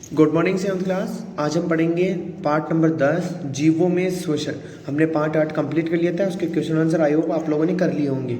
Good morning seventh class. आज हम पढ़ेंगे पार्ट नंबर 10 जीवों में श्वसन। हमने पार्ट 8 कंप्लीट कर लिया था, उसके क्वेश्चन आंसर आई होप आप लोगों ने कर लिए होंगे।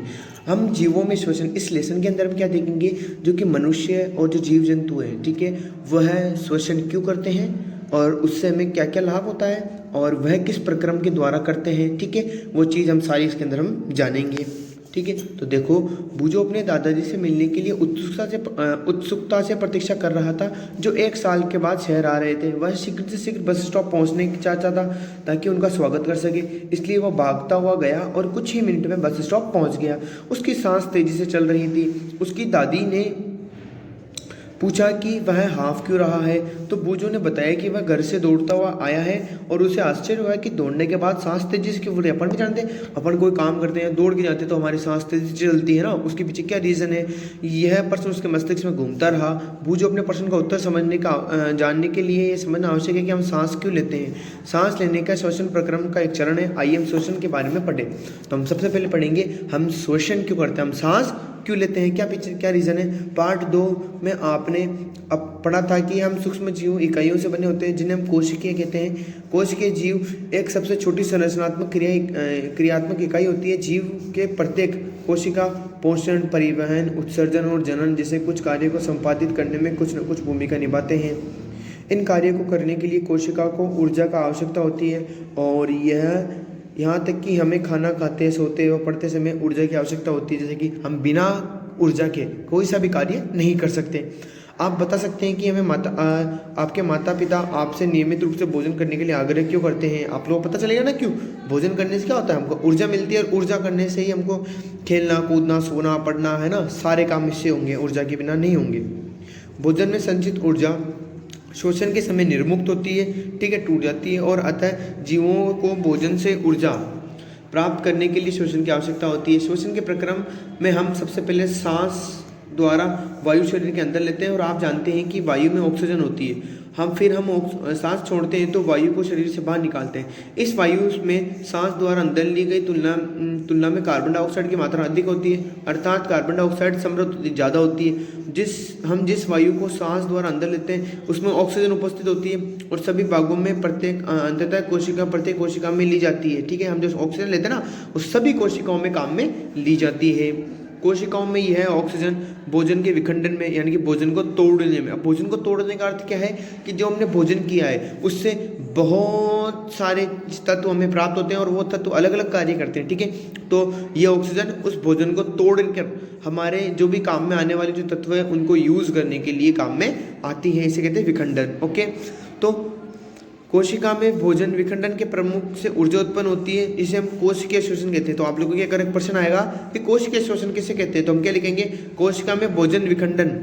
हम जीवों में श्वसन इस लेसन के अंदर हम क्या देखेंगे, जो कि मनुष्य और जो जीव जंतु हैं, ठीक है, वह श्वसन क्यों करते हैं और उससे हमें क्या क्या लाभ होता है और वह किस प्रक्रम के द्वारा करते हैं, ठीक है, वो चीज़ हम सारी इसके अंदर हम जानेंगे। ठीक है, तो देखो, बूजो अपने दादाजी से मिलने के लिए उत्सुकता से प्रतीक्षा कर रहा था, जो 1 साल के बाद शहर आ रहे थे। वह शीघ्र से शीघ्र बस स्टॉप पहुंचने की चाहता था ताकि उनका स्वागत कर सके, इसलिए वह भागता हुआ गया और कुछ ही मिनट में बस स्टॉप पहुंच गया। उसकी सांस तेजी से चल रही थी। उसकी दादी ने पूछा कि वह हाफ क्यों रहा है, तो बूजो ने बताया कि वह घर से दौड़ता हुआ आया है और उसे आश्चर्य हुआ कि दौड़ने के बाद सांस तेजी से क्यों फूले। अपन भी जानते हैं, अपन कोई काम करते हैं, दौड़ के जाते हैं तो हमारी सांस तेजी से चलती है ना, उसके पीछे क्या रीज़न है, यह प्रश्न उसके मस्तिष्क में घूमता रहा। बूजो अपने प्रश्न का उत्तर जानने के लिए ये समझना आवश्यक है कि हम सांस क्यों लेते हैं। सांस लेने का श्वसन प्रक्रम का एक चरण है। आइए हम श्वसन के बारे में पढ़ें। तो हम सबसे पहले पढ़ेंगे हम श्वसन क्यों करते हैं, हम सांस क्यों लेते हैं, क्या रीज़न है। पार्ट 2 में आपने अब पढ़ा था कि हम सूक्ष्म जीव इकाइयों से बने होते हैं, जिन्हें हम कोशिकीय कहते हैं। कोशिकीय जीव एक सबसे छोटी संरचनात्मक क्रियात्मक इकाई होती है। जीव के प्रत्येक कोशिका पोषण, परिवहन, उत्सर्जन और जनन जैसे कुछ कार्यों को संपादित करने में कुछ न कुछ भूमिका निभाते हैं। इन कार्यों को करने के लिए कोशिका को ऊर्जा का आवश्यकता होती है और यहाँ तक कि हमें खाना खाते, सोते व पढ़ते समय ऊर्जा की आवश्यकता होती है, जैसे कि हम बिना ऊर्जा के कोई सा भी कार्य नहीं कर सकते। आप बता सकते हैं कि हमें आपके माता पिता आपसे नियमित रूप से भोजन करने के लिए आग्रह क्यों करते हैं। आप लोगों को पता चलेगा ना क्यों। भोजन करने से क्या होता है, हमको ऊर्जा मिलती है और ऊर्जा करने से ही हमको खेलना कूदना सोना पढ़ना, है ना, सारे काम इससे होंगे, ऊर्जा के बिना नहीं होंगे। भोजन में संचित ऊर्जा श्वसन के समय निर्मुक्त होती है, ठीक है, टूट जाती है और अतः जीवों को भोजन से ऊर्जा प्राप्त करने के लिए श्वसन की आवश्यकता होती है। श्वसन के प्रक्रम में हम सबसे पहले सांस द्वारा वायु शरीर के अंदर लेते हैं और आप जानते हैं कि वायु में ऑक्सीजन होती है। हम सांस छोड़ते हैं तो वायु को शरीर से बाहर निकालते हैं। इस वायु में सांस द्वारा अंदर ली गई तुलना में कार्बन डाइऑक्साइड की मात्रा अधिक होती है, अर्थात कार्बन डाइऑक्साइड समृद्ध ज़्यादा होती है। जिस वायु को सांस द्वारा अंदर लेते हैं उसमें ऑक्सीजन उपस्थित होती है और सभी भागों में प्रत्येक कोशिका में ली जाती है, ठीक है। हम जो ऑक्सीजन लेते हैं ना, उस सभी कोशिकाओं में काम में ली जाती है। कोशिकाओं में यह ऑक्सीजन भोजन के विखंडन में, यानी कि भोजन को तोड़ने में। अब भोजन को तोड़ने का अर्थ क्या है कि जो हमने भोजन किया है उससे बहुत सारे तत्व हमें प्राप्त होते हैं और वो तत्व अलग अलग कार्य करते हैं, ठीक है। तो ये ऑक्सीजन उस भोजन को तोड़कर हमारे जो भी काम में आने वाले जो तत्व हैं उनको यूज करने के लिए काम में आती है, इसे कहते हैं विखंडन। ओके, तो कोशिका में भोजन विखंडन के प्रमुख से ऊर्जा उत्पन्न होती है, इसे हम कोशिकीय श्वसन कहते हैं। तो आप लोगों को करेक्ट प्रश्न आएगा कि कोशिकीय श्वसन किसे कहते हैं, तो हम क्या लिखेंगे, कोशिका में भोजन विखंडन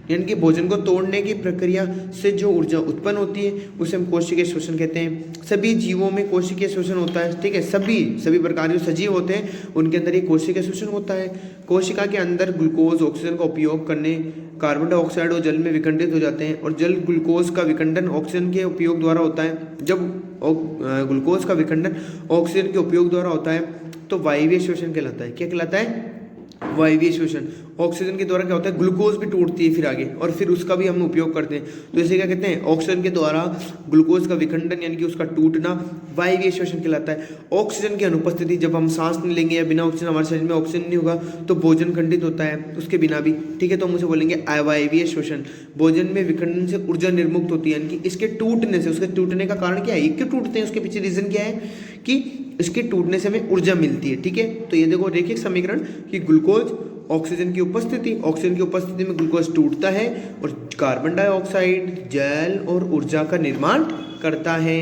यानी कि भोजन को तोड़ने की प्रक्रिया से जो ऊर्जा उत्पन्न होती है उसे हम कोशिकीय श्वसन कहते हैं। सभी जीवों में कोशिकीय श्वसन होता है, ठीक है। सभी प्रकार जो सजीव होते हैं उनके अंदर ये कोशिकीय श्वसन होता है। कोशिका के अंदर ग्लूकोज ऑक्सीजन का उपयोग करने कार्बन डाइऑक्साइड और जल में विखंडित हो जाते हैं और जल ग्लूकोज का विखंडन ऑक्सीजन के उपयोग द्वारा होता है। जब ग्लूकोज का विखंडन ऑक्सीजन के उपयोग द्वारा होता है तो वायवीय श्वसन कहलाता है। क्या कहलाता है, वायवीय श्वसन। ऑक्सीजन के द्वारा क्या होता है, ग्लूकोज भी टूटती है फिर आगे और फिर उसका भी हम उपयोग करते हैं। तो इसे क्या कहते हैं, ऑक्सीजन के द्वारा ग्लूकोज का विखंडन यानी कि उसका टूटना वायवीय श्वसन कहलाता है। ऑक्सीजन की अनुपस्थिति, जब हम सांस नहीं लेंगे या बिना ऑक्सीजन हमारे शरीर में ऑक्सीजन नहीं होगा तो भोजन खंडित होता है उसके बिना भी, ठीक है। तो हम उसे बोलेंगे अवायवीय श्वसन। भोजन में विखंडन से ऊर्जा निर्मुक्त होती है, यानी कि इसके टूटने से, उसके टूटने का कारण क्या है, ये क्यों टूटते हैं, उसके पीछे रीजन क्या है कि इसके टूटने से हमें ऊर्जा मिलती है, ठीक है। तो ये देखो रैखिक समीकरण कि ग्लूकोज ऑक्सीजन की उपस्थिति में ग्लूकोज टूटता है और कार्बन डाइऑक्साइड जल और ऊर्जा का निर्माण करता है।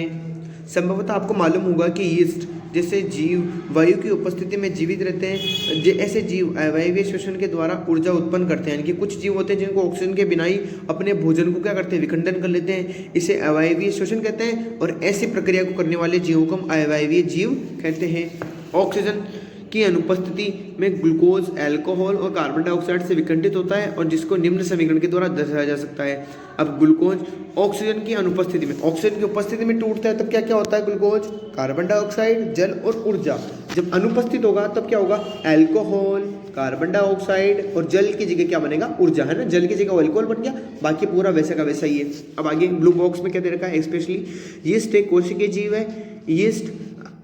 संभवतः आपको मालूम होगा कि यीस्ट जैसे जीव वायु की उपस्थिति में जीवित रहते हैं, ऐसे जीव अवायवीय श्वसन के द्वारा ऊर्जा उत्पन्न करते हैं। यानी कि कुछ जीव होते हैं जिनको ऑक्सीजन के बिना ही अपने भोजन को क्या करते हैं, विखंडन कर लेते हैं, इसे अवायवीय श्वसन कहते हैं। और ऐसी प्रक्रिया को करने वाले जीवों को हम अवायवीय जीव कहते हैं। ऑक्सीजन की अनुपस्थिति में ग्लूकोज अल्कोहल और कार्बन डाइऑक्साइड से विखंडित होता है और जिसको निम्न समीकरण के द्वारा दर्शाया जा सकता है। अब ग्लूकोज ऑक्सीजन की अनुपस्थिति में, ऑक्सीजन की उपस्थिति में टूटता है, तब क्या क्या होता है, ग्लूकोज, कार्बन डाइऑक्साइड, जल और ऊर्जा। जब अनुपस्थित होगा तब क्या होगा, अल्कोहल, कार्बन डाइऑक्साइड और जल की जगह क्या बनेगा, ऊर्जा, है ना। जल की जगह अल्कोहल बन गया, बाकी पूरा वैसे का वैसा ही है। अब आगे ब्लू बॉक्स में क्या दे रखा है, स्पेशली यीस्ट एक कोशिकीय जीव है। यीस्ट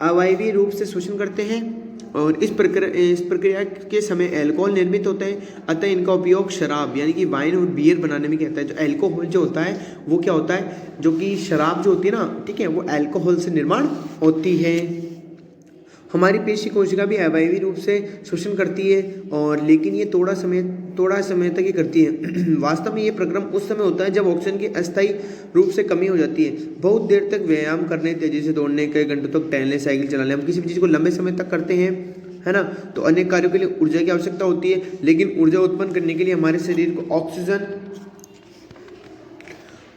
अवायवीय रूप से शोषण करते हैं और इस प्रक्रिया के समय अल्कोहल निर्मित होता है, अतः इनका उपयोग शराब यानी कि वाइन और बियर बनाने में कहता है। जो अल्कोहल जो होता है वो क्या होता है, जो कि शराब जो होती है ना, ठीक है, वो अल्कोहल से निर्माण होती है। हमारी पेशी कोशिका भी अवायवीय रूप से शोषण करती है और लेकिन ये थोड़ा समय तक ये करती है। वास्तव में ये प्रक्रम उस समय होता है जब ऑक्सीजन की अस्थायी रूप से कमी हो जाती है। बहुत देर तक व्यायाम करने, तेजी से दौड़ने, कई घंटों तक टहलने, साइकिल चलाने, हम किसी भी चीज़ को लंबे समय तक करते हैं, है ना, तो अनेक कार्यों के लिए ऊर्जा की आवश्यकता होती है। लेकिन ऊर्जा उत्पन्न करने के लिए हमारे शरीर को ऑक्सीजन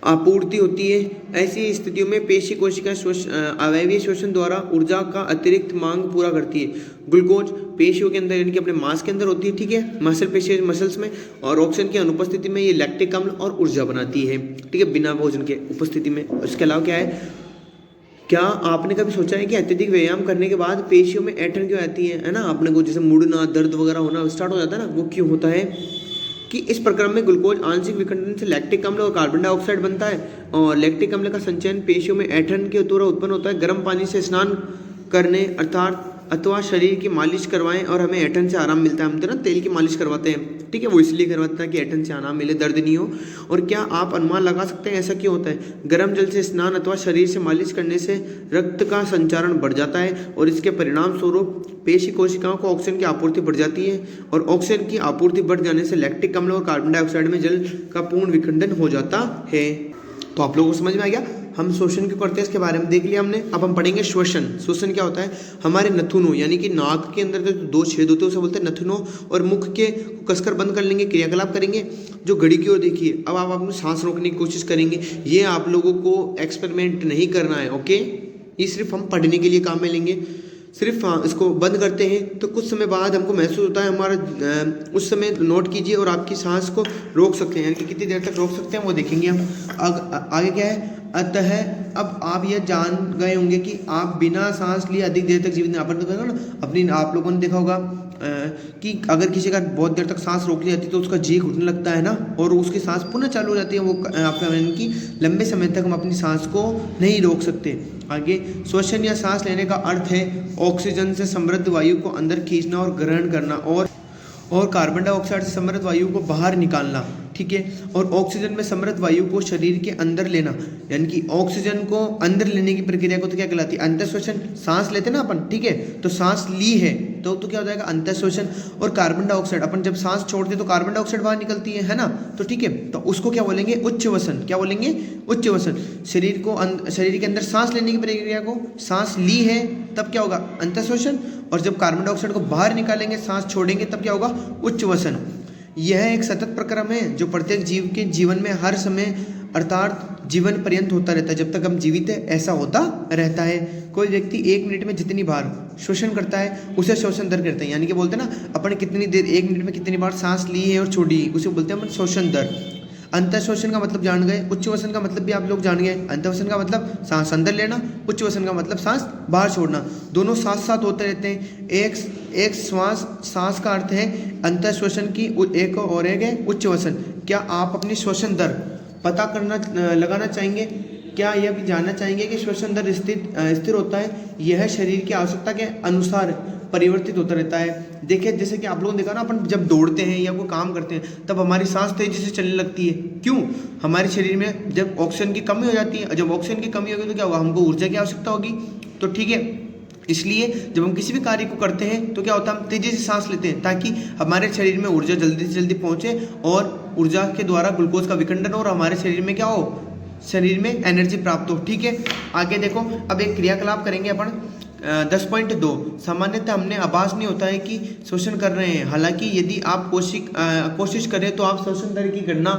आपूर्ति होती है। ऐसी स्थितियों में पेशी कोशिका अवयवीय शोषण द्वारा ऊर्जा का अतिरिक्त मांग पूरा करती है। ग्लूकोज पेशियों के अंदर यानी कि अपने मांस के अंदर होती है, ठीक है, मसल्स में, और ऑक्सीजन की अनुपस्थिति में ये लैक्टिक अम्ल और ऊर्जा बनाती है, ठीक है, बिना भोजन के उपस्थिति में। उसके अलावा क्या है, क्या आपने कभी सोचा है कि अत्यधिक व्यायाम करने के बाद पेशियों में ऐंठन क्यों आती है ना, अपने को जैसे मुड़ना, दर्द वगैरह होना स्टार्ट हो जाता है ना, वो क्यों होता है कि इस प्रक्रम में ग्लूकोज आंशिक विखंडन से लैक्टिक अम्ल और कार्बन डाइऑक्साइड बनता है और लैक्टिक अम्ल का संचयन पेशियों में ऐंठन के द्वारा उत्पन्न होता है। गर्म पानी से स्नान करने अथवा शरीर की मालिश करवाएं और हमें ऐंठन से आराम मिलता है। हम तो ना तेल की मालिश करवाते हैं, ठीक है, वो इसलिए करवाते हैं कि ऐंठन से आराम मिले, दर्द नहीं हो। और क्या आप अनुमान लगा सकते हैं ऐसा क्यों होता है? गर्म जल से स्नान अथवा शरीर से मालिश करने से रक्त का संचारण बढ़ जाता है और इसके परिणाम स्वरूप पेशी कोशिकाओं को ऑक्सीजन की आपूर्ति बढ़ जाती है और ऑक्सीजन की आपूर्ति बढ़ जाने से लैक्टिक अम्ल और कार्बन डाइऑक्साइड में जल का पूर्ण विखंडन हो जाता है। तो आप लोगों को समझ में आ गया, हम शोषण क्यों करते हैं इसके बारे में देख लिया हमने। अब हम पढ़ेंगे श्वसन। श्वसन क्या होता है? हमारे नथुनों यानी कि नाक के अंदर जो दो छेद होते हैं उसे बोलते हैं नथुनों, और मुख के कसकर बंद कर लेंगे, क्रियाकलाप करेंगे। जो घड़ी की ओर देखिए, अब आप अपनी सांस रोकने की कोशिश करेंगे। ये आप लोगों को एक्सपेरिमेंट नहीं करना है, ओके, ये सिर्फ हम पढ़ने के लिए काम में लेंगे। सिर्फ इसको बंद करते हैं तो कुछ समय बाद हमको महसूस होता है हमारा, उस समय नोट कीजिए और आपकी सांस को रोक सकते हैं, यानी कि कितनी देर तक रोक सकते हैं वो देखेंगे हम। आगे क्या है? अतः अब आप यह जान गए होंगे कि आप बिना सांस लिए अधिक देर तक जीवित नहीं करेंगे ना। अपनी आप लोगों ने देखा होगा कि अगर किसी का बहुत देर तक सांस रोक ली जाती है तो उसका जी घुटने लगता है ना, और उसकी सांस पुनः चालू हो जाती है। वो आपका यानी कि लंबे समय तक हम अपनी सांस को नहीं रोक सकते। आगे, श्वसन या सांस लेने का अर्थ है ऑक्सीजन से समृद्ध वायु को अंदर खींचना और ग्रहण करना और कार्बन डाइऑक्साइड से समृद्ध वायु को बाहर निकालना, ठीक है, और ऑक्सीजन में समृद्ध वायु को शरीर के अंदर लेना, यानी कि ऑक्सीजन को अंदर लेने की प्रक्रिया को तो क्या कहलाती है? अंतःश्वसन। सांस लेते ना अपन, ठीक है, तो सांस ली है तो क्या हो जाएगा? अंतःश्वसन। और कार्बन डाइऑक्साइड, अपन जब सांस छोड़ते तो कार्बन डाइऑक्साइड बाहर निकलती है ना, तो ठीक है, तो उसको क्या बोलेंगे? उच्चवसन। क्या बोलेंगे? उच्चवसन। शरीर के अंदर सांस लेने की प्रक्रिया को सांस ली है तब क्या होगा? अंतःश्वसन। और जब कार्बन डाइऑक्साइड को बाहर निकालेंगे, सांस छोड़ेंगे, तब क्या होगा? उच्चवसन। यह एक सतत प्रक्रम है जो प्रत्येक जीव के जीवन में हर समय अर्थात जीवन पर्यंत होता रहता है। जब तक हम जीवित है ऐसा होता रहता है। कोई व्यक्ति 1 मिनट में जितनी बार श्वसन करता है उसे श्वसन दर कहते हैं, यानी कि बोलते हैं ना अपन कितनी देर 1 मिनट में कितनी बार सांस ली है और छोड़ी, उसे बोलते हैं अपन श्वसन दर। अंतःश्वसन का मतलब जान गए, उच्चवसन का मतलब भी आप लोग जान गए। अंतःश्वसन का मतलब सांस अंदर लेना, उच्चवसन का मतलब सांस बाहर छोड़ना। दोनों साथ साथ होते रहते हैं। एक सांस का अर्थ है अंतःश्वसन की, एक और एक है उच्चवसन। क्या आप अपनी श्वसन दर पता लगाना चाहेंगे? क्या यह भी जानना चाहेंगे कि श्वसन दर स्थिर होता है? यह शरीर की आवश्यकता के अनुसार परिवर्तित होता रहता है। देखिए, जैसे कि आप लोगों ने देखा ना, अपन जब दौड़ते हैं या कोई काम करते हैं तब हमारी सांस तेजी से चलने लगती है। क्यों? हमारे शरीर में जब ऑक्सीजन की कमी हो जाती है, जब ऑक्सीजन की कमी होगी तो क्या होगा? हमको ऊर्जा की आवश्यकता होगी, तो ठीक है, इसलिए जब हम किसी भी कार्य को करते हैं तो क्या होता है? हम तेजी से सांस लेते हैं ताकि हमारे शरीर में ऊर्जा जल्दी से जल्दी पहुंचे और ऊर्जा के द्वारा ग्लूकोज का विखंडन और हमारे शरीर में क्या हो? शरीर में एनर्जी प्राप्त हो, ठीक है। आगे देखो, अब एक क्रियाकलाप करेंगे अपन 10.2। सामान्यतः हमने आभास नहीं होता है कि शोषण कर रहे हैं, हालांकि यदि आप कोशिश करें तो आप श्वसन दर की गणना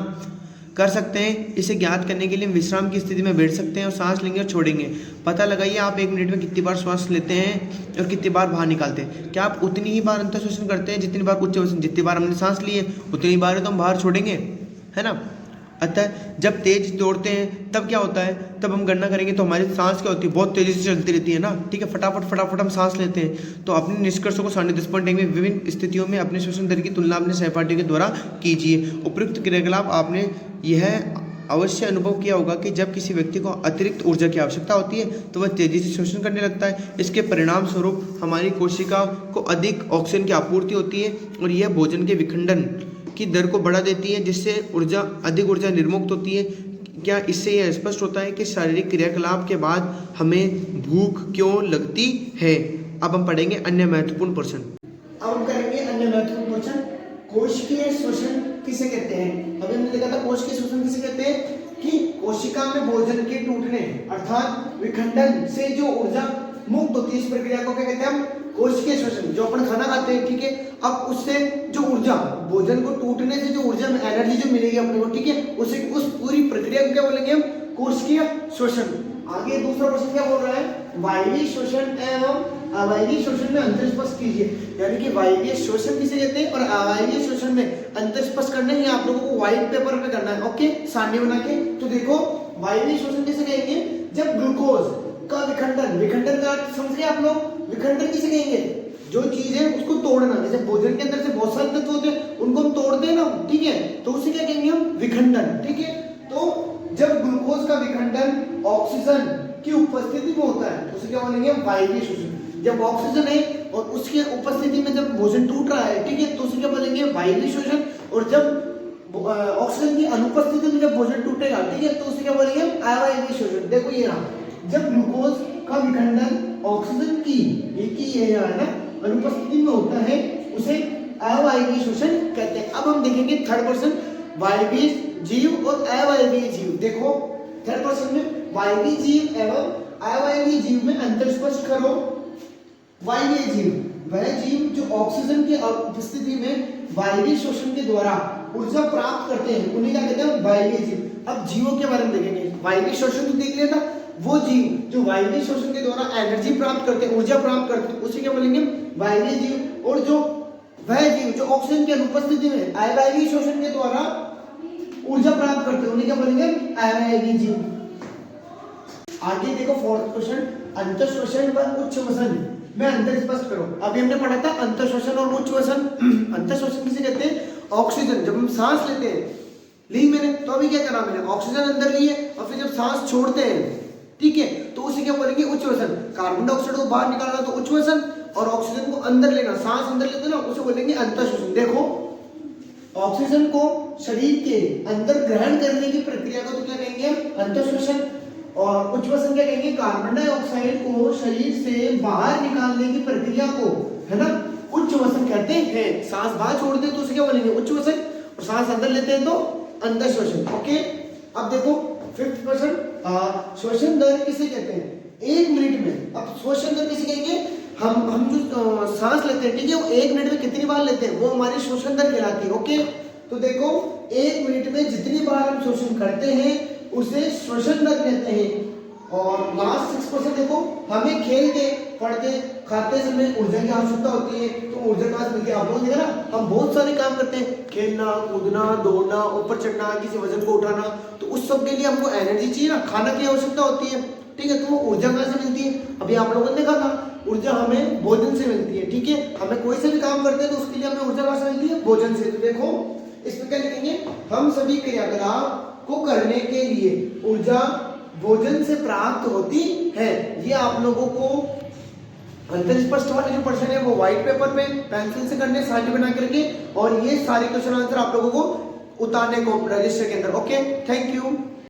कर सकते हैं। इसे ज्ञात करने के लिए विश्राम की स्थिति में बैठ सकते हैं और सांस लेंगे और छोड़ेंगे। पता लगाइए आप 1 मिनट में कितनी बार श्वास लेते हैं और कितनी बार बाहर निकालते हैं। क्या आप उतनी ही बार अंतःश्वसन करते हैं जितनी बार उच्चवसन? जितनी बार हमने सांस ली है उतनी बार तो हम बाहर छोड़ेंगे, है ना। अतः जब तेज दौड़ते हैं तब क्या होता है, तब हम गणना करेंगे तो हमारी सांस क्या होती है, बहुत तेजी से चलती रहती है ना, ठीक है, फटाफट हम सांस लेते हैं। तो अपने निष्कर्षों को 10.5 में विभिन्न स्थितियों में अपने श्वसन दर की तुलना अपने सहपाठियों के द्वारा कीजिए। उपयुक्त क्रियाकलाप आपने यह अवश्य अनुभव किया होगा कि जब किसी व्यक्ति को अतिरिक्त ऊर्जा की आवश्यकता होती है तो वह तेजी से शोषण करने लगता है। इसके परिणाम स्वरूप हमारी कोशिका को अधिक ऑक्सीजन की आपूर्ति होती है और यह भोजन के विखंडन की दर को बढ़ा देती है, जिससे अधिक ऊर्जा निर्मुक्त होती है। क्या इससे यह स्पष्ट होता है कि शारीरिक क्रियाकलाप के बाद हमें भूख क्यों लगती है। अब हम पढ़ेंगे अन्य महत्वपूर्ण प्रश्न। अब हम करेंगे अन्य महत्वपूर्ण प्रश्न। कोशिकीय श्वसन किसे कहते हैं। अभी हमने देखा था कोशिकीय श्वसन किसे कहते हैं कि कोशिका में भोजन के टूटने अर्थात विखंडन से जो ऊर्जा मुक्त होती है, इस प्रक्रिया को क्या कहते हैं हम, कोशिकीय श्वसन। जो अपन खाना खाते हैं, ठीक है, अब उससे जो ऊर्जा, भोजन को टूटने से जो ऊर्जा एनर्जी जो मिलेगी अपने को, ठीक है, उस पूरी प्रक्रिया को क्या बोलेंगे हम, कोशिकीय श्वसन। आगे दूसरा प्रश्न क्या बोल रहा है, वायवीय श्वसन एवं अवायवीय श्वसन में अंतर स्पष्ट कीजिए। यानी कि वायवीय श्वसन किसे कहते हैं और अवायवीय श्वसन में अंतर स्पष्ट करना है, आप लोगों को व्हाइट पेपर पे करना है, ओके, सारणी बना के। तो देखो वायवीय श्वसन किसे कहेंगे, जब ग्लूकोज का विखंडन का समझ गए आप लोग। विखंडन किसे कहेंगे, जो चीज है उसको तोड़ना, जैसे भोजन के अंदर से बहुत सारे तत्व होते हैं उनको हम तोड़ते हैं ना, ठीक है, तो उसे क्या कहेंगे हम, विखंडन, ठीक है। तो जब ग्लूकोज का विखंडन ऑक्सीजन की उपस्थिति में होता है तो उसे क्या बोलेंगे, वायवीय श्वसन। जब ऑक्सीजन है और उसके उपस्थिति में जब भोजन टूट रहा है, ठीक है, तो उसे क्या बोलेंगे, वायवीय श्वसन। और जब ऑक्सीजन की अनुपस्थिति में जब भोजन टूटेगा, ठीक है, तो उसे क्या बोलेंगे, अवायवीय श्वसन। देखो ये रहा, जब ग्लूकोज का विखंडन ऑक्सीजन की ये है ना अनुपस्थिति में होता है उसे अवायवीय श्वसन कहते हैं। अब हम देखेंगे थर्ड पर्सन, वायवीय जीव और अवायवीय जीव। देखो थर्ड पर्सन में वायवीय जीव एवं अवायवीय जीव में अंतर स्पष्ट करो। वायवीय जीव वह जीव जो ऑक्सीजन की उपस्थिति में वायवीय श्वसन के द्वारा ऊर्जा प्राप्त करते हैं, उन्हें क्या कहते हैं, वायवीय जीव। अब जीवों के बारे में देखेंगे। वायवीय श्वसन तो देख लिया था, वो जीव जो वायवीय श्वसन के द्वारा एनर्जी प्राप्त करते हैं, ऊर्जा प्राप्त करते हैं, उसे क्या बोलेंगे, वायवीय जीव। और जो वह जीव जो ऑक्सीजन की अनुपस्थिति में अवायवीय श्वसन के द्वारा ऊर्जा प्राप्त करते हैं, उन्हें क्या बोलेंगे, अवायवीय जीव। आगे देखो फोर्थ क्वेश्चन, अंतर श्वसन व उच्च श्वसन में अंतर स्पष्ट करो। अभी हमने पढ़ा था अंतर श्वसन और उच्च श्वसन। अंतर श्वसन किसे कहते हैं, ऑक्सीजन जब हम सांस लेते हैं, ली मैंने, तो अभी क्या करा मैंने, ऑक्सीजन अंदर लिए और फिर जब सांस छोड़ते हैं, ठीक है, तो उसे क्या बोलेंगे, उच्च श्वसन। कार्बन डाइऑक्साइड को बाहर निकालना तो उच्च श्वसन, और ऑक्सीजन को अंदर लेना, सांस अंदर लेते ना, उसे बोलेंगे अंतर श्वसन। देखो ऑक्सीजन को शरीर के अंदर ग्रहण करने की प्रक्रिया को तो क्या कहेंगे, अंतर श्वसन। और उच्च श्वसन क्या कहेंगे, कार्बन डाइऑक्साइड को शरीर से बाहर निकालने की प्रक्रिया को, है ना, उच्च श्वसन कहते हैं। सांस बाहर छोड़ते हैं तो उसे क्या बोलेंगे, उच्च श्वसन, और सांस अंदर लेते हैं तो अंतर श्वसन, ओके। अब देखो फिफ्थ क्वेश्चन, श्वसन दर किसे कहते हैं, 1 मिनट में। अब श्वसन दर किसे कहेंगे, हम जो सांस लेते हैं, ठीक है, वो 1 मिनट में कितनी बार लेते हैं, वो हमारी श्वसन दर कहलाती है, ओके। तो देखो 1 मिनट में जितनी बार हम शोषण करते हैं उसे श्वसन दर कहते हैं। और लास्ट 6% देखो, हमें खेलते पढ़ते खाते समय ऊर्जा की आवश्यकता होती है, तो ऊर्जा कहाँ से मिलती है, आप लोग देखा ना, हम बहुत सारे काम करते हैं, खेलना कूदना दौड़ना ऊपर चढ़ना किसी वजन को उठाना, तो उस सब के लिए हमको एनर्जी चाहिए ना, खाना की आवश्यकता होती है, ठीक है, तो वो ऊर्जा कहाँ से मिलती है, अभी आप लोगों ने देखा था, ऊर्जा हमें भोजन से मिलती है, ठीक है, हमें कोई से भी काम करते हैं तो उसके लिए हमें ऊर्जा कहाँ से मिलती है, भोजन से। तो देखो इसमें क्या लिखेंगे, हम सभी क्रियाकलाप को करने के लिए ऊर्जा भोजन से प्राप्त होती है। ये आप लोगों को अंतर स्पष्ट वाले जो प्रश्न है वो व्हाइट पेपर पे पेंसिल से करने, सारणी बना के रखिए, और ये सारे क्वेश्चन आंसर आप लोगों को उतारने को रजिस्टर के अंदर, ओके, थैंक यू।